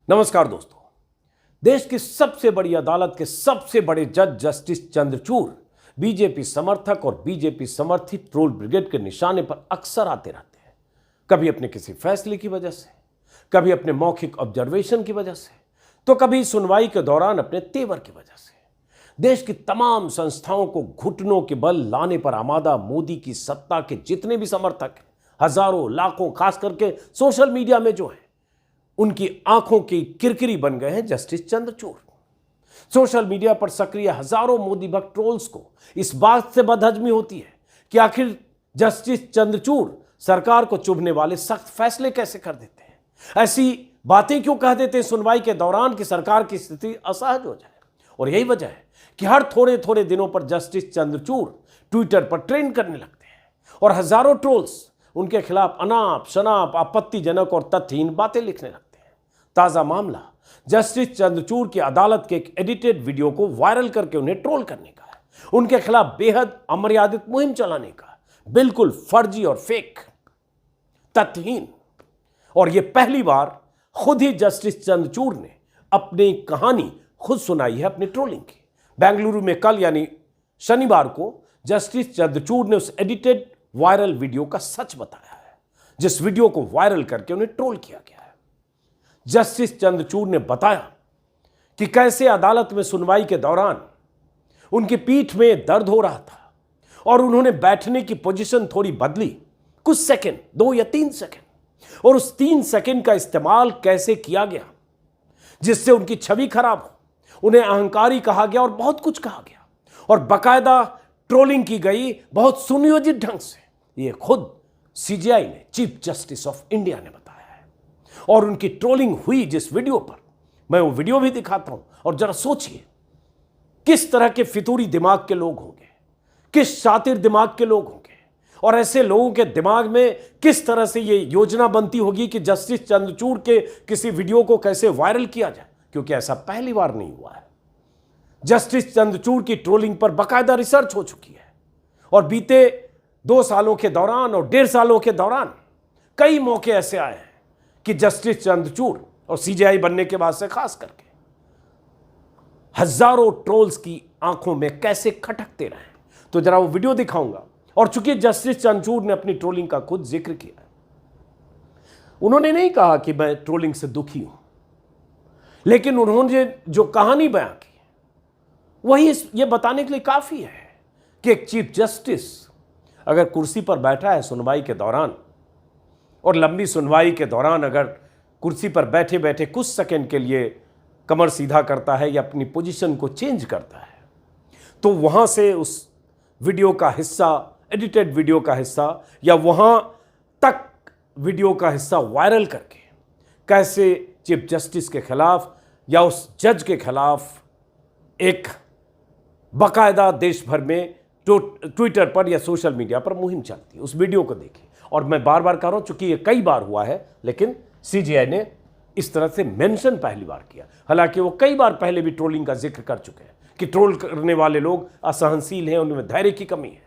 नमस्कार दोस्तों। देश की सबसे बड़ी अदालत के सबसे बड़े जज जस्टिस चंद्रचूड़ बीजेपी समर्थक और बीजेपी समर्थित ट्रोल ब्रिगेड के निशाने पर अक्सर आते रहते हैं। कभी अपने किसी फैसले की वजह से, कभी अपने मौखिक ऑब्जर्वेशन की वजह से, तो कभी सुनवाई के दौरान अपने तेवर की वजह से। देश की तमाम संस्थाओं को घुटनों के बल लाने पर आमादा मोदी की सत्ता के जितने भी समर्थक हैं, हजारों लाखों, खास करके सोशल मीडिया में जो है, उनकी आंखों की किरकिरी बन गए हैं जस्टिस चंद्रचूड़। सोशल मीडिया पर सक्रिय हजारों मोदी भक्त ट्रोल्स को इस बात से बदहजमी होती है कि आखिर जस्टिस चंद्रचूड़ सरकार को चुभने वाले सख्त फैसले कैसे कर देते हैं, ऐसी बातें क्यों कह देते हैं सुनवाई के दौरान कि सरकार की स्थिति असहज हो जाए। और यही वजह है कि हर थोड़े थोड़े दिनों पर जस्टिस चंद्रचूड़ ट्विटर पर ट्रेंड करने लगते हैं और हजारों ट्रोल्स उनके खिलाफ अनाप शनाप, आपत्तिजनक और तथ्यहीन बातें लिखने लगते हैं। ताजा मामला जस्टिस चंद्रचूड़ की अदालत के एक एडिटेड वीडियो को वायरल करके उन्हें ट्रोल करने का है, उनके खिलाफ बेहद अमर्यादित मुहिम चलाने का, बिल्कुल फर्जी और फेक, तथ्यहीन। और यह पहली बार खुद ही जस्टिस चंद्रचूड़ ने अपनी कहानी खुद सुनाई है अपनी ट्रोलिंग की। बेंगलुरु में कल यानी शनिवार को जस्टिस चंद्रचूड़ ने उस एडिटेड वायरल वीडियो का सच बताया है, जिस वीडियो को वायरल करके उन्हें ट्रोल किया गया है। जस्टिस चंद्रचूड़ ने बताया कि कैसे अदालत में सुनवाई के दौरान उनकी पीठ में दर्द हो रहा था और उन्होंने बैठने की पोजीशन थोड़ी बदली, कुछ सेकंड, 2 या 3 सेकंड, और उस 3 सेकंड का इस्तेमाल कैसे किया गया जिससे उनकी छवि खराब हो, उन्हें अहंकारी कहा गया और बहुत कुछ कहा गया और बकायदा ट्रोलिंग की गई बहुत सुनियोजित ढंग से। यह खुद सीजेआई ने, चीफ जस्टिस ऑफ इंडिया ने बताया है। और उनकी ट्रोलिंग हुई जिस वीडियो पर, मैं वो वीडियो भी दिखाता हूं और जरा सोचिए किस तरह के फितूरी दिमाग के लोग होंगे, किस शातिर दिमाग के लोग होंगे, और ऐसे लोगों के दिमाग में किस तरह से ये योजना बनती होगी कि जस्टिस चंद्रचूड़ के किसी वीडियो को कैसे वायरल किया जाए, क्योंकि ऐसा पहली बार नहीं हुआ है। जस्टिस चंद्रचूड़ की ट्रोलिंग पर बाकायदा रिसर्च हो चुकी है और बीते 2 सालों के दौरान और 1.5 सालों के दौरान कई मौके ऐसे आए हैं कि जस्टिस चंद्रचूड़ और सीजेआई बनने के बाद से खास करके हजारों ट्रोल्स की आंखों में कैसे खटकते रहे। तो जरा वो वीडियो दिखाऊंगा। और चूंकि जस्टिस चंद्रचूड़ ने अपनी ट्रोलिंग का खुद जिक्र किया है, उन्होंने नहीं कहा कि मैं ट्रोलिंग से दुखी हूं, लेकिन उन्होंने जो कहानी बयां की वही ये बताने के लिए काफी है कि एक चीफ जस्टिस अगर कुर्सी पर बैठा है सुनवाई के दौरान, और लंबी सुनवाई के दौरान अगर कुर्सी पर बैठे बैठे कुछ सेकंड के लिए कमर सीधा करता है या अपनी पोजीशन को चेंज करता है, तो वहां से उस वीडियो का हिस्सा, एडिटेड वीडियो का हिस्सा, या वहां तक वीडियो का हिस्सा वायरल करके कैसे चीफ जस्टिस के खिलाफ या उस जज के खिलाफ एक बाकायदा देश भर में ट्विटर पर या सोशल मीडिया पर मुहिम चलती है। उस वीडियो को देखिए। और मैं बार बार कह रहा हूं, चूंकि ये कई बार हुआ है, लेकिन सीजीआई ने इस तरह से मेंशन पहली बार किया। हालांकि वो कई बार पहले भी ट्रोलिंग का जिक्र कर चुके हैं कि ट्रोल करने वाले लोग असहनशील हैं, उनमें धैर्य की कमी है।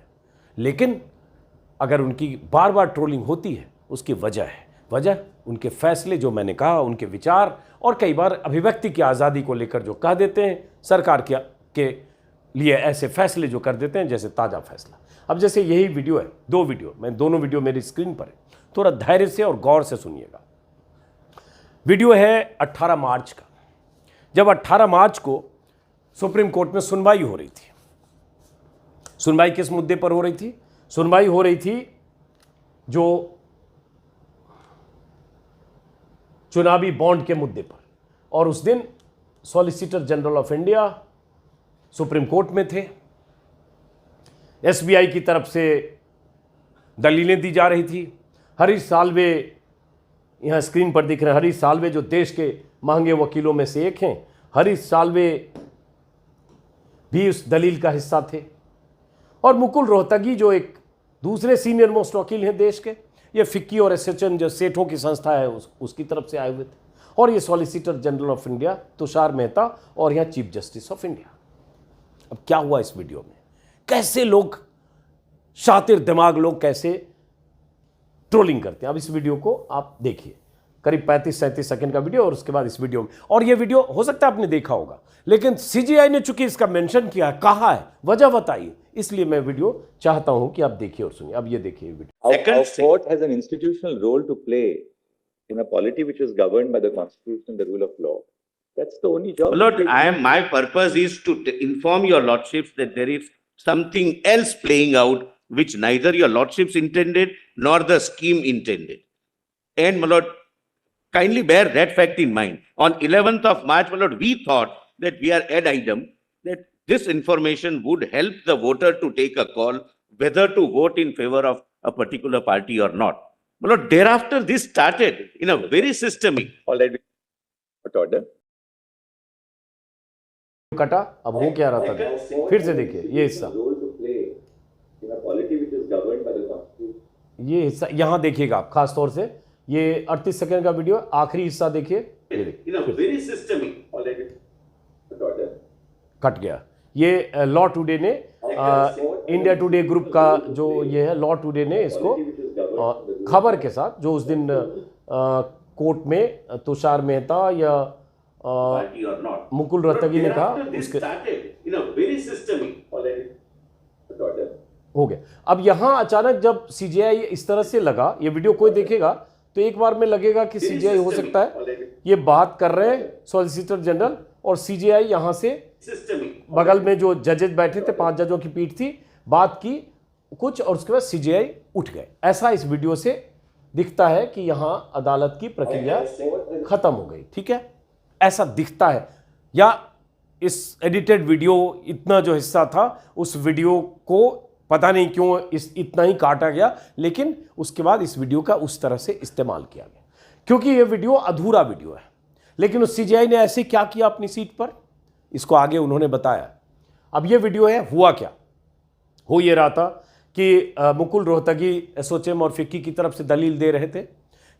लेकिन अगर उनकी बार बार ट्रोलिंग होती है, उसकी वजह है, वजह उनके फैसले, जो मैंने कहा, उनके विचार, और कई बार अभिव्यक्ति की आज़ादी को लेकर जो कह देते हैं, सरकार के लिए ऐसे फैसले जो कर देते हैं, जैसे ताज़ा फैसला। अब जैसे यही वीडियो है, 2 वीडियो, मैं दोनों वीडियो मेरी स्क्रीन पर है, थोड़ा धैर्य से और गौर से सुनिएगा। वीडियो है 18 मार्च का, जब 18 मार्च को सुप्रीम कोर्ट में सुनवाई हो रही थी। सुनवाई किस मुद्दे पर हो रही थी? सुनवाई हो रही थी जो चुनावी बॉन्ड के मुद्दे पर, और उस दिन solicitor general of India supreme court में थे। एसबीआई की तरफ से दलीलें दी जा रही थी। हरीश साल्वे, यहाँ स्क्रीन पर दिख रहे हैं, हरीश साल्वे जो देश के महंगे वकीलों में से एक हैं, हरीश साल्वे भी उस दलील का हिस्सा थे। और मुकुल रोहतगी जो एक दूसरे सीनियर मोस्ट वकील हैं देश के, ये फिक्की और एसोसिएशन जो सेठों की संस्था है उसकी तरफ से आए हुए थे। और ये solicitor general of India Tushar Mehta, और यहाँ चीफ जस्टिस ऑफ इंडिया। अब क्या हुआ इस वीडियो में, कैसे लोग, शातिर दिमाग लोग कैसे ट्रोलिंग करते हैं। अब इस वीडियो को आप देखिए। करीब 35-37 सेकंड का वीडियो और उसके बाद इस वीडियो में, और ये वीडियो हो सकता है आपने देखा होगा, लेकिन सीजीआई ने चूंकि इसका मेंशन किया है, कहा है, वजह बताइए, इसलिए मैं वीडियो चाहता हूं कि आप देखिए और सुनिए। अब ये देखिए video. Our court has an institutional role to play in a polity which is governed by the constitution and the rule of law. That's the only job. Lord, my purpose is to inform your lordships that there is something else playing out which neither your lordships intended nor the scheme intended. And my lord, kindly bear that fact in mind. On 11th of March, my lord, we thought that we are ad idem, that this information would help the voter to take a call whether to vote in favor of a particular party or not. My lord, thereafter this started in a very systemic. All right, order. कटा, अब हो क्या रहा था, फिर से देखिए ये हिस्सा, ये हिस्सा यहाँ देखिएगा आप खास तौर से, ये 38 सेकंड का वीडियो, आखिरी हिस्सा देखिए, ये देखिए कट गया। ये लॉ टुडे ने इंडिया टुडे ग्रुप का जो ये है, लॉ टुडे ने इसको खबर के साथ, जो उस दिन कोर्ट में तुषार मेहता या मुकुल रोहतगी ने कहा, उसके हो गया। अब यहां अचानक जब सीजीआई इस तरह से लगा, ये वीडियो कोई देखेगा तो एक बार में लगेगा कि सीजीआई हो सकता है ये बात कर रहे हैं सॉलिसिटर जनरल, और सीजीआई यहां से बगल में जो जजेस बैठे थे, 5 जजों की पीठ थी, बात की कुछ और उसके बाद सीजीआई उठ गए। ऐसा इस वीडियो से दिखता है कि यहां अदालत की प्रक्रिया खत्म हो गई। ठीक है, ऐसा दिखता है, या इस एडिटेड वीडियो इतना जो हिस्सा था उस वीडियो को पता नहीं क्यों इतना ही काटा गया, लेकिन उसके बाद इस वीडियो का उस तरह से इस्तेमाल किया गया, क्योंकि ये वीडियो अधूरा वीडियो है। लेकिन उस सीजीआई ने ऐसे क्या किया अपनी सीट पर, इसको आगे उन्होंने बताया। अब ये वीडियो है, हुआ क्या, हो ये रहा था कि मुकुल रोहतगी एसोचेम और फिक्की की तरफ से दलील दे रहे थे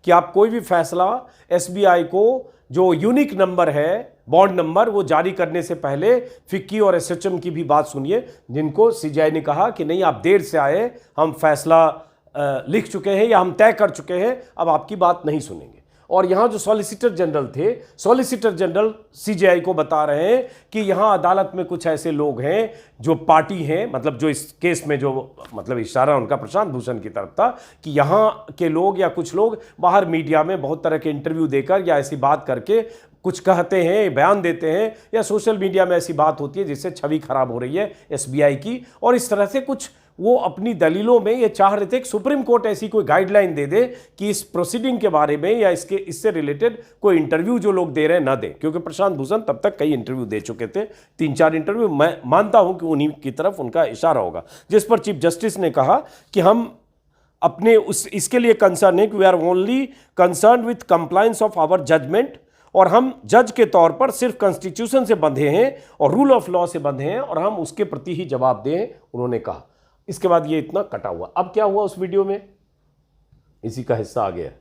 कि आप कोई भी फैसला एसबीआई को जो यूनिक नंबर है, बॉन्ड नंबर, वो जारी करने से पहले फिक्की और एसोचेम की भी बात सुनिए, जिनको सीजीआई ने कहा कि नहीं आप देर से आए, हम फैसला लिख चुके हैं या हम तय कर चुके हैं, अब आपकी बात नहीं सुनेंगे। और यहां जो सॉलिसिटर जनरल थे, सॉलिसिटर जनरल सीजीआई को बता रहे हैं कि यहां अदालत में कुछ ऐसे लोग हैं जो पार्टी हैं, मतलब जो इस केस में जो मतलब इशारा उनका प्रशांत भूषण की तरफ था कि यहां के लोग या कुछ लोग बाहर मीडिया में बहुत तरह के इंटरव्यू देकर या ऐसी बात करके कुछ कहते हैं, बयान देते हैं, या सोशल मीडिया में ऐसी बात होती है जिससे छवि खराब हो रही है एसबीआई की, और इस तरह से कुछ वो अपनी दलीलों में ये चाह रहे थे कि सुप्रीम कोर्ट ऐसी कोई गाइडलाइन दे दे कि इस प्रोसीडिंग के बारे में या इससे रिलेटेड कोई इंटरव्यू जो लोग दे रहे हैं ना दें, क्योंकि प्रशांत भूषण तब तक कई इंटरव्यू दे चुके थे, 3-4 इंटरव्यू। मैं मानता हूं कि उन्हीं की तरफ उनका इशारा होगा, जिस पर चीफ जस्टिस ने कहा कि हम अपने इसके लिए कंसर्न है कि we are only concern with compliance of our judgment, और हम जज के तौर पर सिर्फ कॉन्स्टिट्यूशन से बंधे हैं और रूल ऑफ लॉ से बंधे हैं, और हम उसके प्रति ही जवाब दें, उन्होंने कहा। इसके बाद ये इतना कटा हुआ। अब क्या हुआ उस वीडियो में, इसी का हिस्सा आ गया।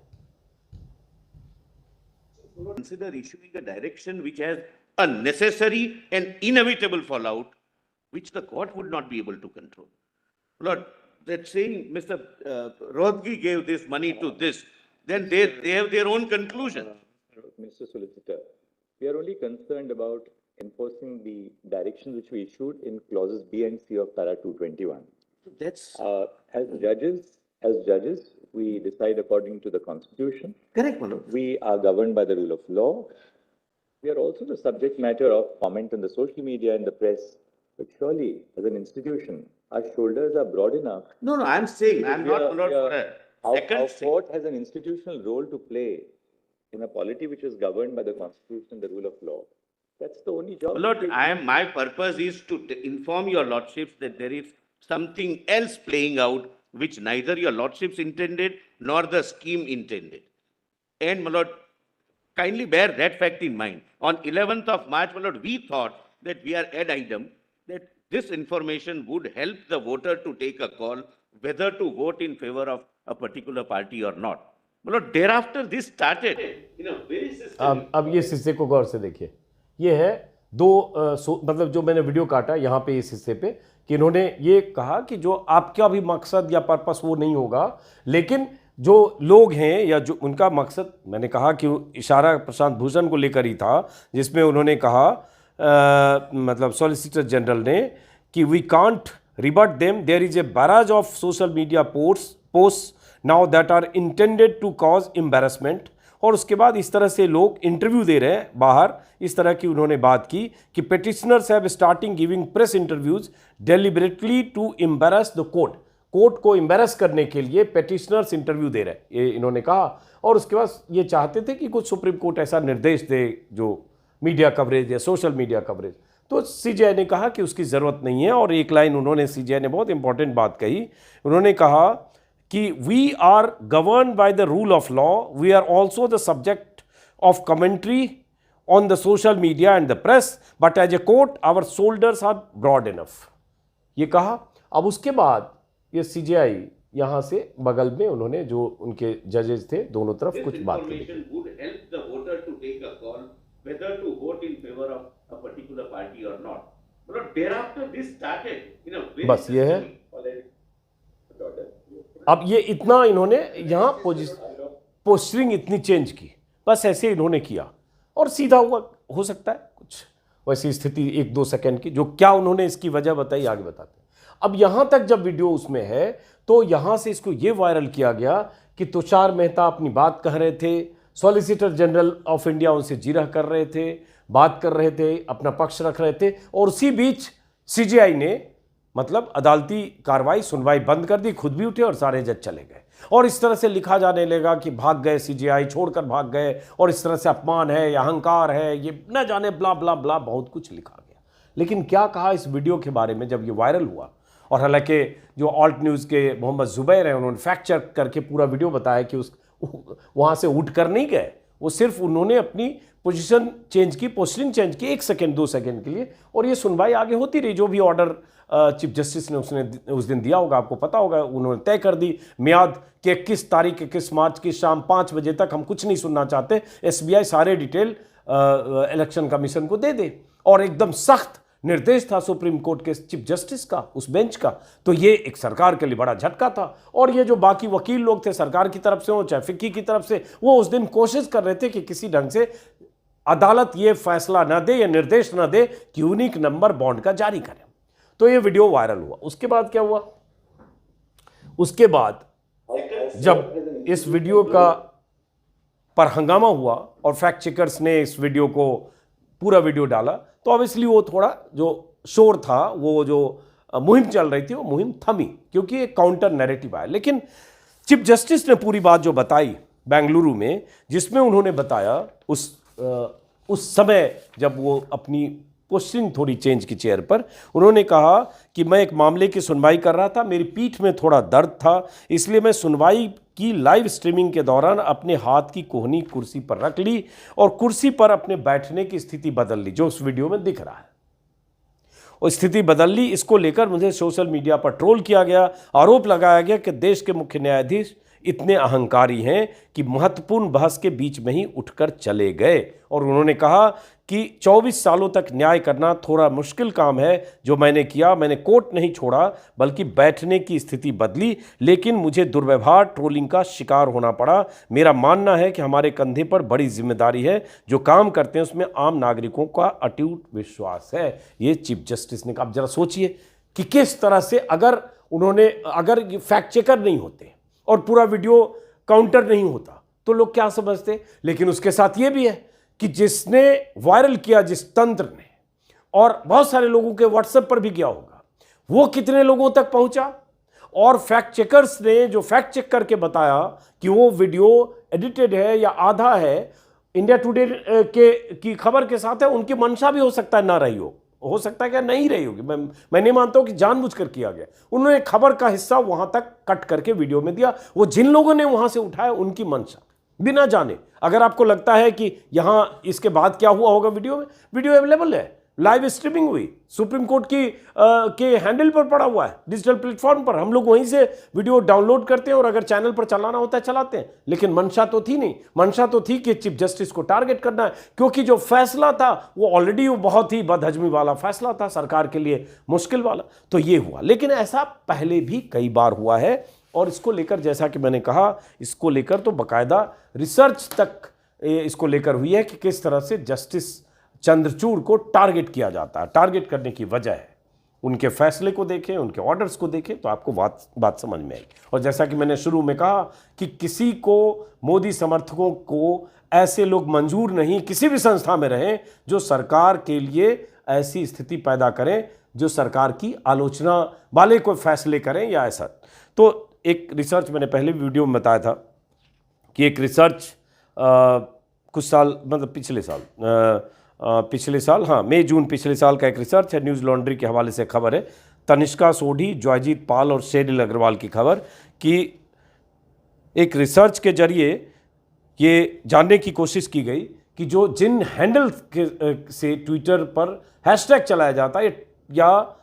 Consider issuing a direction which has a necessary and inevitable fallout, which the court would not be able to control. Lord, that saying Mr. Rohgi gave this money to this, then they have their own conclusion. Mr. Solicitor, we are only concerned about enforcing the directions which we issued in clauses B and C of Para 221. That's as judges, we decide according to the Constitution. correct, my lord. We are governed by the rule of law. We are also the subject matter of comment in the social media and the press. But surely, as an institution, our shoulders are broad enough. No, I'm saying, I'm not, my lord, for a Our second. court has an institutional role to play in a polity which is governed by the Constitution and the rule of law. That's the only job. My lord, my purpose is to inform your lordships that there is something else playing out which neither your lordships intended nor the scheme intended. And my lord, kindly bear that fact in mind. On 11th of March, my lord, we thought that we are ad idem, that this information would help the voter to take a call whether to vote in favor of a particular party or not. My lord, thereafter this started in a very systemic. अब ये हिस्से को गौर से देखिए, ये है मतलब जो मैंने वीडियो काटा यहाँ पे इस हिस्से पे, कि इन्होंने ये कहा कि जो आपका भी मकसद या पर्पस वो नहीं होगा, लेकिन जो लोग हैं या जो उनका मकसद, मैंने कहा कि इशारा प्रशांत भूषण को लेकर ही था, जिसमें उन्होंने कहा मतलब सॉलिसिटर जनरल ने कि we can't rebut them, there is a barrage of social media post now that are intended to cause embarrassment. और उसके बाद इस तरह से लोग इंटरव्यू दे रहे हैं बाहर, इस तरह की उन्होंने बात की कि petitioners have starting giving press interviews deliberately to embarrass the court को एम्बैरस करने के लिए पेटिशनर्स इंटरव्यू दे रहे हैं, ये इन्होंने कहा। और उसके बाद ये चाहते थे कि कुछ सुप्रीम कोर्ट ऐसा निर्देश दे जो मीडिया कवरेज या सोशल मीडिया कवरेज, तो सीजेआई ने कहा कि उसकी ज़रूरत नहीं है। और एक लाइन उन्होंने, सीजेआई ने बहुत इंपॉर्टेंट बात कही, उन्होंने कहा कि we are govern by the rule of law, we are also the subject of commentary on the social media and the press, but as a court our shoulders are broad enough, ये कहा। अब उसके बाद ये CJI यहाँ से बगल में उन्होंने जो उनके जजेस थे दोनों तरफ कुछ बात की। would help the voter to take a call whether to vote in favor of a particular party or not. But thereafter this started in a very बस ये है। अब ये इतना इन्होंने यहाँ पोस्टरिंग इतनी चेंज की, बस ऐसे इन्होंने किया और सीधा हुआ। हो सकता है कुछ वैसी स्थिति 1-2 सेकंड की, जो क्या उन्होंने इसकी वजह बताई आगे बताते हैं। अब यहाँ तक जब वीडियो उसमें है तो यहाँ से इसको ये वायरल किया गया कि तुषार मेहता अपनी बात कह रहे थे, सॉलिसिटर जनरल ऑफ इंडिया उनसे जिरह कर रहे थे, बात कर रहे थे, अपना पक्ष रख रहे थे, और उसी बीच सीजेआई ने मतलब अदालती कार्रवाई सुनवाई बंद कर दी, खुद भी उठे और सारे जज चले गए। और इस तरह से लिखा जाने लगा कि भाग गए सीजेआई, छोड़कर भाग गए, और इस तरह से अपमान है या अहंकार है, ये न जाने ब्ला ब्ला ब्ला बहुत कुछ लिखा गया। लेकिन क्या कहा इस वीडियो के बारे में जब ये वायरल हुआ, और हालांकि जो ऑल्ट न्यूज़ के मोहम्मद जुबैर हैं उन्होंने फैक्ट चेक करके पूरा वीडियो बताया कि वहाँ से उठ कर नहीं गए, वो सिर्फ उन्होंने अपनी पोजीशन चेंज की, पोस्टिंग चेंज की 1 सेकंड 2 सेकंड के लिए, और ये सुनवाई आगे होती रही। जो भी ऑर्डर चीफ जस्टिस ने उसने उस दिन दिया होगा, आपको पता होगा, उन्होंने तय कर दी म्याद कि 21 मार्च की शाम 5 बजे तक हम कुछ नहीं सुनना चाहते, एसबीआई सारे डिटेल इलेक्शन कमीशन को दे दे। और एकदम सख्त निर्देश था सुप्रीम कोर्ट के चीफ जस्टिस का, उस बेंच का। तो ये एक सरकार के लिए बड़ा झटका था। और ये जो बाकी वकील लोग थे सरकार की तरफ से हो चाहे फिक्की की तरफ से, वो उस दिन कोशिश कर रहे थे कि किसी ढंग से अदालत ये फैसला न दे या निर्देश न दे कि यूनिक नंबर बॉन्ड का जारी करें। तो ये वीडियो वायरल हुआ। उसके बाद क्या हुआ, उसके बाद जब इस वीडियो का पर हंगामा हुआ और फैक्ट चेकर्स ने इस वीडियो को पूरा वीडियो डाला, तो ऑब्वियसली वो थोड़ा जो शोर था, वो जो मुहिम चल रही थी, वो मुहिम थमी, क्योंकि एक काउंटर नैरेटिव आया। लेकिन चीफ जस्टिस ने पूरी बात जो बताई बेंगलुरु में, जिसमें उन्होंने बताया उस समय जब वो अपनी पोस्टिंग थोड़ी चेंज की चेयर पर, उन्होंने कहा कि मैं एक मामले की सुनवाई कर रहा था, मेरी पीठ में थोड़ा दर्द था, इसलिए मैं सुनवाई की लाइव स्ट्रीमिंग के दौरान अपने हाथ की कोहनी कुर्सी पर रख ली और कुर्सी पर अपने बैठने की स्थिति बदल ली, जो उस वीडियो में दिख रहा है। और स्थिति बदल ली, इसको लेकर मुझे सोशल मीडिया पर ट्रोल किया गया, आरोप लगाया गया कि देश के मुख्य न्यायाधीश इतने अहंकारी हैं कि महत्वपूर्ण बहस के बीच में ही उठकर चले गए। और उन्होंने कहा कि 24 सालों तक न्याय करना थोड़ा मुश्किल काम है, जो मैंने किया, मैंने कोर्ट नहीं छोड़ा बल्कि बैठने की स्थिति बदली, लेकिन मुझे दुर्व्यवहार ट्रोलिंग का शिकार होना पड़ा। मेरा मानना है कि हमारे कंधे पर बड़ी जिम्मेदारी है, जो काम करते हैं उसमें आम नागरिकों का अटूट विश्वास है, ये चीफ जस्टिस ने कहा। अब जरा सोचिए कि किस तरह से अगर फैक्ट चेकर नहीं होते और पूरा वीडियो काउंटर नहीं होता तो लोग क्या समझते। लेकिन उसके साथ ये भी है कि जिसने वायरल किया, जिस तंत्र ने, और बहुत सारे लोगों के व्हाट्सएप पर भी गया होगा, वो कितने लोगों तक पहुंचा, और फैक्ट चेकर्स ने जो फैक्ट चेक करके बताया कि वो वीडियो एडिटेड है या आधा है, इंडिया टुडे की खबर के साथ है, उनकी मंशा भी हो सकता है ना रही हो सकता है कि नहीं रही होगी, मैं नहीं मानता हूं कि जानबूझकर किया गया। उन्होंने खबर का हिस्सा वहां तक कट करके वीडियो में दिया, वो जिन लोगों ने वहां से उठाया उनकी मंशा बिना जाने। अगर आपको लगता है कि यहां इसके बाद क्या हुआ होगा, वीडियो अवेलेबल है, लाइव स्ट्रीमिंग हुई, सुप्रीम कोर्ट के हैंडल पर पड़ा हुआ है, डिजिटल प्लेटफॉर्म पर, हम लोग वहीं से वीडियो डाउनलोड करते हैं और अगर चैनल पर चलाना होता है चलाते हैं। लेकिन मंशा तो थी नहीं, मंशा तो थी कि चीफ जस्टिस को टारगेट करना है, क्योंकि जो फैसला था वो ऑलरेडी बहुत ही बदहजमी वाला फैसला था, सरकार के लिए मुश्किल वाला। तो ये हुआ। लेकिन ऐसा पहले भी कई बार हुआ है और इसको लेकर जैसा कि मैंने कहा, इसको लेकर तो बाकायदा रिसर्च तक इसको लेकर हुई है कि किस तरह से जस्टिस चंद्रचूड़ को टारगेट किया जाता है। टारगेट करने की वजह है, उनके फैसले को देखें, उनके ऑर्डर्स को देखें तो आपको बात समझ में आएगी। और जैसा कि मैंने शुरू में कहा कि किसी को, मोदी समर्थकों को ऐसे लोग मंजूर नहीं किसी भी संस्था में रहें जो सरकार के लिए ऐसी स्थिति पैदा करें, जो सरकार की आलोचना वाले कोई फैसले करें या ऐसा। तो एक रिसर्च मैंने पहले वीडियो में बताया था कि एक रिसर्च कुछ साल, मतलब पिछले साल हाँ मई जून पिछले साल का एक रिसर्च है, न्यूज़ लॉन्ड्री के हवाले से खबर है, तनिष्का सोढ़ी, जॉयजीत पाल और शेरिल अग्रवाल की खबर कि एक रिसर्च के जरिए ये जानने की कोशिश की गई कि जो जिन हैंडल से ट्विटर पर हैशटैग चलाया जाता है या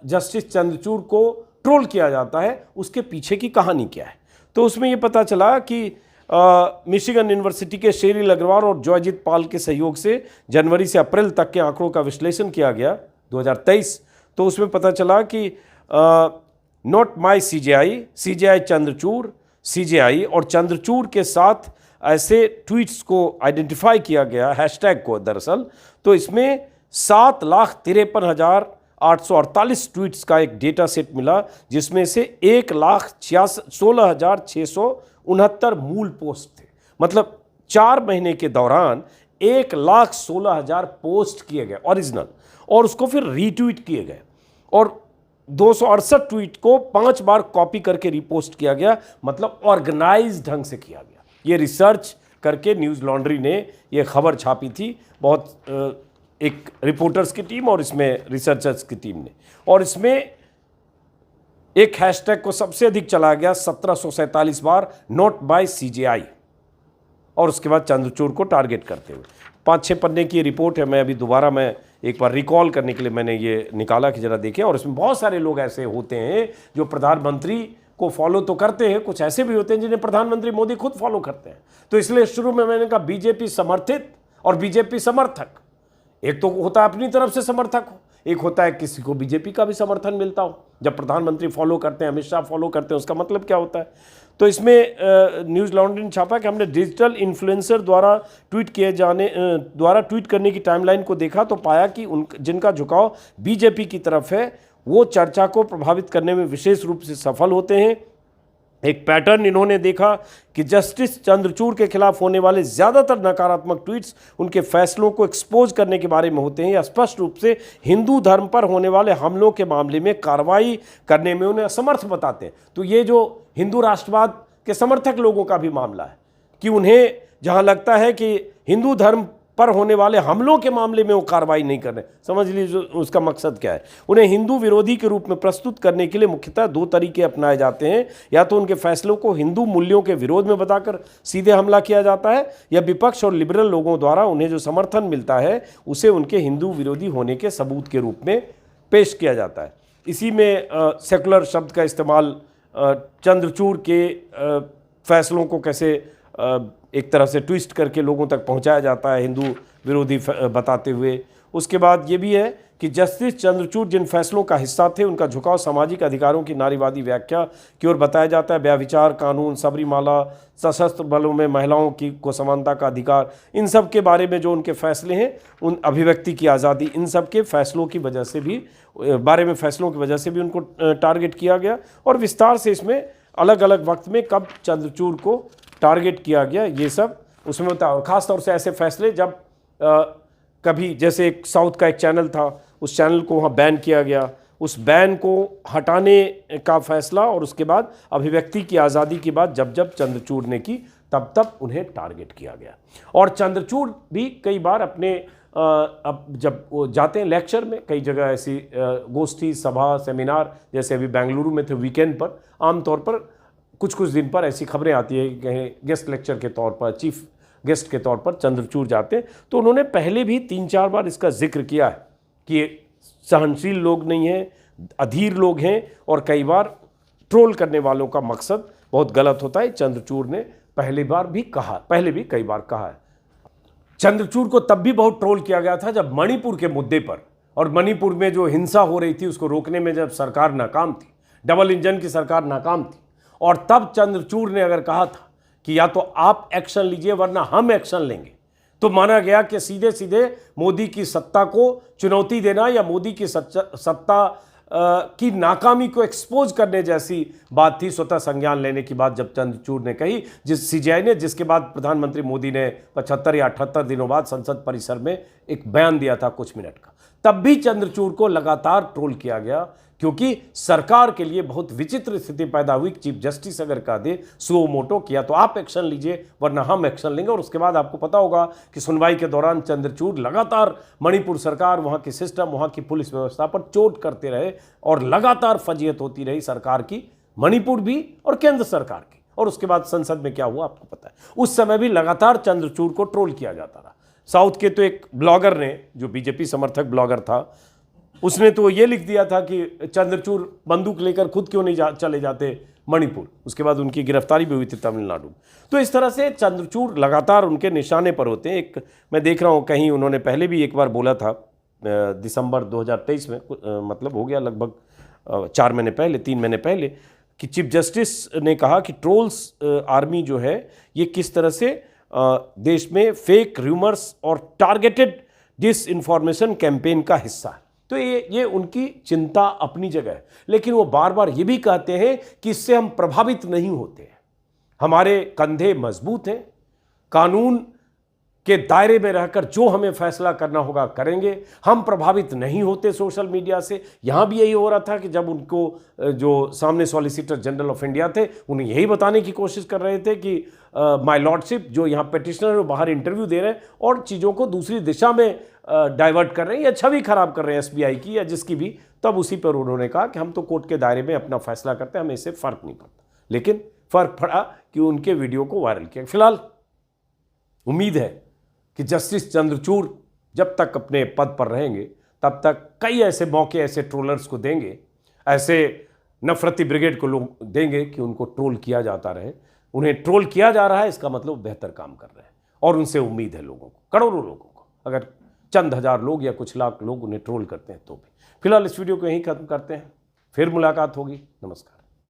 जस्टिस चंद्रचूड़ को ट्रोल किया जाता है, उसके पीछे की कहानी क्या है। तो उसमें ये पता चला कि मिशिगन यूनिवर्सिटी के शेरिल अग्रवाल और जॉयजीत पाल के सहयोग से जनवरी से अप्रैल तक के आंकड़ों का विश्लेषण किया गया 2023। तो उसमें पता चला कि not my CJI Chandrachud, CJI और चंद्रचूड़ के साथ ऐसे ट्वीट्स को आइडेंटिफाई किया गया, हैशटैग को दरअसल। तो इसमें 7,53,848 ट्वीट्स का एक डेटा सेट मिला, जिसमें से 1,16,669 मूल पोस्ट थे। मतलब 4 महीने के दौरान 1,16,000 पोस्ट किए गए ओरिजिनल, और उसको फिर रीट्वीट किए गए, और 268 ट्वीट को 5 बार कॉपी करके रिपोस्ट किया गया। मतलब ऑर्गेनाइज ढंग से किया गया। ये रिसर्च करके न्यूज़ लॉन्ड्री ने ये खबर छापी थी, बहुत एक रिपोर्टर्स की टीम और इसमें रिसर्चर्स की टीम ने। और इसमें एक हैशटैग को सबसे अधिक चलाया गया 1747 बार, नॉट बाय सीजेआई, और उसके बाद चंद्रचूड़ को टारगेट करते हुए। 5-6 पन्ने की रिपोर्ट है, मैं अभी दोबारा मैं एक बार रिकॉल करने के लिए मैंने ये निकाला कि जरा देखें। और इसमें बहुत सारे लोग ऐसे होते हैं जो प्रधानमंत्री को फॉलो तो करते हैं, कुछ ऐसे भी होते हैं जिन्हें प्रधानमंत्री मोदी खुद फॉलो करते हैं। तो इसलिए शुरू में मैंने कहा बीजेपी समर्थित और बीजेपी समर्थक, एक तो होता है अपनी तरफ से समर्थक हो, एक होता है किसी को बीजेपी का भी समर्थन मिलता हो। जब प्रधानमंत्री फॉलो करते हैं, अमित शाह फॉलो करते हैं, उसका मतलब क्या होता है। तो इसमें न्यूज़ लॉन्ड्री ने छापा कि हमने डिजिटल इन्फ्लुएंसर द्वारा ट्वीट करने की टाइमलाइन को देखा तो पाया कि जिनका झुकाव बीजेपी की तरफ है वो चर्चा को प्रभावित करने में विशेष रूप से सफल होते हैं। एक पैटर्न इन्होंने देखा कि जस्टिस चंद्रचूड़ के खिलाफ होने वाले ज़्यादातर नकारात्मक ट्वीट्स उनके फैसलों को एक्सपोज करने के बारे में होते हैं या स्पष्ट रूप से हिंदू धर्म पर होने वाले हमलों के मामले में कार्रवाई करने में उन्हें असमर्थ बताते हैं। तो ये जो हिंदू राष्ट्रवाद के समर्थक लोगों का भी मामला है कि उन्हें जहाँ लगता है कि हिंदू धर्म पर होने वाले हमलों के मामले में वो कार्रवाई नहीं कर रहे, समझ लीजिए उसका मकसद क्या है। उन्हें हिंदू विरोधी के रूप में प्रस्तुत करने के लिए मुख्यतः 2 तरीके अपनाए जाते हैं, या तो उनके फैसलों को हिंदू मूल्यों के विरोध में बताकर सीधे हमला किया जाता है, या विपक्ष और लिबरल लोगों द्वारा उन्हें जो समर्थन मिलता है उसे उनके हिंदू विरोधी होने के सबूत के रूप में पेश किया जाता है। इसी में सेकुलर शब्द का इस्तेमाल चंद्रचूड़ के फैसलों को कैसे एक तरह से ट्विस्ट करके लोगों तक पहुंचाया जाता है हिंदू विरोधी बताते हुए। उसके बाद ये भी है कि जस्टिस चंद्रचूड़ जिन फैसलों का हिस्सा थे उनका झुकाव सामाजिक अधिकारों की नारीवादी व्याख्या की ओर बताया जाता है। व्यभिचार कानून, सबरीमाला, सशस्त्र बलों में महिलाओं को समानता का अधिकार, इन सब के बारे में जो उनके फैसले हैं, उन अभिव्यक्ति की आज़ादी, इन सब के फैसलों की वजह से भी फैसलों की वजह से भी उनको टारगेट किया गया। और विस्तार से इसमें अलग अलग वक्त में कब चंद्रचूड़ को टारगेट किया गया ये सब उसमें होता है। और ख़ास तौर से ऐसे फैसले जब कभी, जैसे एक साउथ का एक चैनल था, उस चैनल को वहाँ बैन किया गया, उस बैन को हटाने का फैसला और उसके बाद अभिव्यक्ति की आज़ादी की बात जब जब चंद्रचूड़ ने की तब तब उन्हें टारगेट किया गया। और चंद्रचूड़ भी कई बार अपने अब जब वो जाते हैं लेक्चर में, कई जगह ऐसी गोष्ठी सभा सेमिनार, जैसे अभी बेंगलुरु में थे वीकेंड पर, आमतौर पर कुछ दिन पर ऐसी खबरें आती है कि कहीं गेस्ट लेक्चर के तौर पर, चीफ गेस्ट के तौर पर चंद्रचूड़ जाते हैं। तो उन्होंने पहले भी 3-4 बार इसका जिक्र किया है कि ये सहनशील लोग नहीं हैं, अधीर लोग हैं, और कई बार ट्रोल करने वालों का मकसद बहुत गलत होता है। चंद्रचूड़ ने पहले भी कई बार कहा है। चंद्रचूड़ को तब भी बहुत ट्रोल किया गया था जब मणिपुर के मुद्दे पर, और मणिपुर में जो हिंसा हो रही थी उसको रोकने में जब सरकार नाकाम थी, डबल इंजन की सरकार नाकाम थी, और तब चंद्रचूड़ ने अगर कहा था कि या तो आप एक्शन लीजिए वरना हम एक्शन लेंगे, तो माना गया कि सीधे सीधे मोदी की सत्ता को चुनौती देना या मोदी की सत्ता की नाकामी को एक्सपोज करने जैसी बात थी। स्वतः संज्ञान लेने की बात जब चंद्रचूड़ ने कही, जिस सीजीआई ने, जिसके बाद प्रधानमंत्री मोदी ने 75 या 78 दिनों बाद संसद परिसर में एक बयान दिया था कुछ मिनट का, तब भी चंद्रचूड़ को लगातार ट्रोल किया गया, क्योंकि सरकार के लिए बहुत विचित्र स्थिति पैदा हुई। चीफ जस्टिस अगर कह दे सुओ मोटो किया तो आप एक्शन लीजिए वरना हम एक्शन लेंगे, और उसके बाद आपको पता होगा कि सुनवाई के दौरान चंद्रचूड़ लगातार मणिपुर सरकार, वहां की सिस्टम, वहां की पुलिस व्यवस्था पर चोट करते रहे और लगातार फजीयत होती रही सरकार की, मणिपुर भी और केंद्र सरकार की। और उसके बाद संसद में क्या हुआ आपको पता है। उस समय भी लगातार चंद्रचूड़ को ट्रोल किया जाता रहा। साउथ के तो एक ब्लॉगर ने, जो बीजेपी समर्थक ब्लॉगर था, उसने तो ये लिख दिया था कि चंद्रचूड़ बंदूक लेकर खुद क्यों नहीं चले जाते मणिपुर। उसके बाद उनकी गिरफ्तारी भी हुई थी तमिलनाडु। तो इस तरह से चंद्रचूड़ लगातार उनके निशाने पर होते हैं। एक मैं देख रहा हूँ कहीं उन्होंने पहले भी एक बार बोला था, दिसंबर 2023 में, मतलब हो गया लगभग 4 महीने पहले, 3 महीने पहले, कि चीफ जस्टिस ने कहा कि ट्रोल्स आर्मी जो है ये किस तरह से देश में फेक र्यूमर्स और टारगेटेड डिस इन्फॉर्मेशन कैंपेन का हिस्सा है। तो ये उनकी चिंता अपनी जगह है, लेकिन वो बार बार ये भी कहते हैं कि इससे हम प्रभावित नहीं होते हैं, हमारे कंधे मजबूत हैं, कानून के दायरे में रहकर जो हमें फैसला करना होगा करेंगे, हम प्रभावित नहीं होते सोशल मीडिया से। यहाँ भी यही हो रहा था कि जब उनको जो सामने सॉलिसिटर जनरल ऑफ इंडिया थे, उन्हें यही बताने की कोशिश कर रहे थे कि माय लॉर्डशिप, जो यहाँ पिटिशनर वो बाहर इंटरव्यू दे रहे हैं और चीज़ों को दूसरी दिशा में डाइवर्ट कर रहे हैं या छवि खराब कर रहे हैं एसबीआई की या जिसकी भी, तब उसी पर उन्होंने कहा कि हम तो कोर्ट के दायरे में अपना फैसला करते हैं, हमें इससे फ़र्क नहीं पड़ता। लेकिन फ़र्क पड़ा कि उनके वीडियो को वायरल किया। फिलहाल उम्मीद है कि जस्टिस चंद्रचूड़ जब तक अपने पद पर रहेंगे तब तक कई ऐसे मौके ऐसे ट्रोलर्स को देंगे, ऐसे नफरती ब्रिगेड को लोग देंगे कि उनको ट्रोल किया जाता रहे। उन्हें ट्रोल किया जा रहा है, इसका मतलब बेहतर काम कर रहे हैं और उनसे उम्मीद है लोगों को, करोड़ों लोगों को। अगर चंद हजार लोग या कुछ लाख लोग उन्हें ट्रोल करते हैं तो भी। फिलहाल इस वीडियो को यहीं खत्म करते हैं, फिर मुलाकात होगी। नमस्कार।